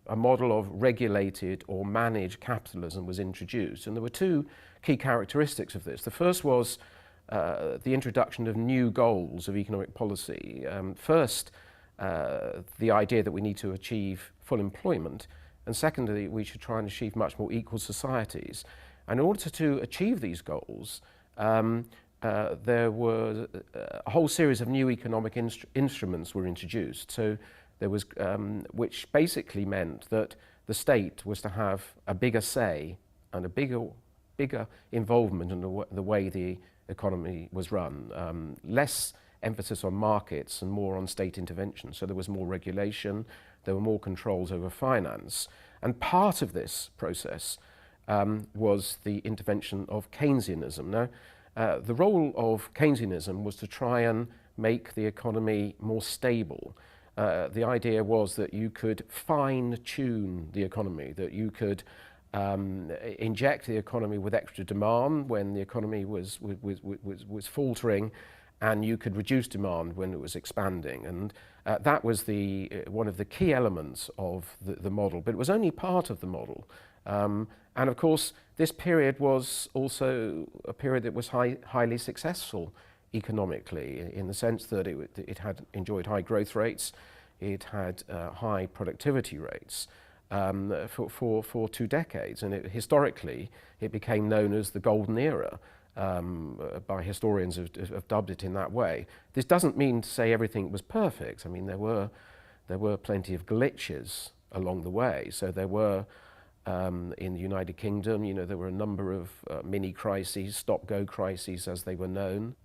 a model of regulated or managed capitalism was introduced. And there were two key characteristics of this. The first was the introduction of new goals of economic policy. First, the idea that we need to achieve full employment, and secondly, we should try and achieve much more equal societies. And in order to achieve these goals, there were a whole series of new economic instruments were introduced. So there was, which basically meant that the state was to have a bigger say and a bigger involvement in the way the economy was run. Less emphasis on markets and more on state intervention. So there was more regulation, there were more controls over finance. And part of this process was the intervention of Keynesianism. Now, the role of Keynesianism was to try and make the economy more stable. The idea was that you could fine-tune the economy, that you could inject the economy with extra demand when the economy was faltering, and you could reduce demand when it was expanding. And that was one of the key elements of the model, but it was only part of the model. And of course, this period was also a period that was highly successful economically, in the sense that it had enjoyed high growth rates, it had high productivity rates for 2 decades, and historically it became known as the golden era. By historians have dubbed it in that way. This doesn't mean to say everything was perfect. I mean, there were plenty of glitches along the way. So there were, in the United Kingdom, there were a number of mini crises, stop-go crises as they were known.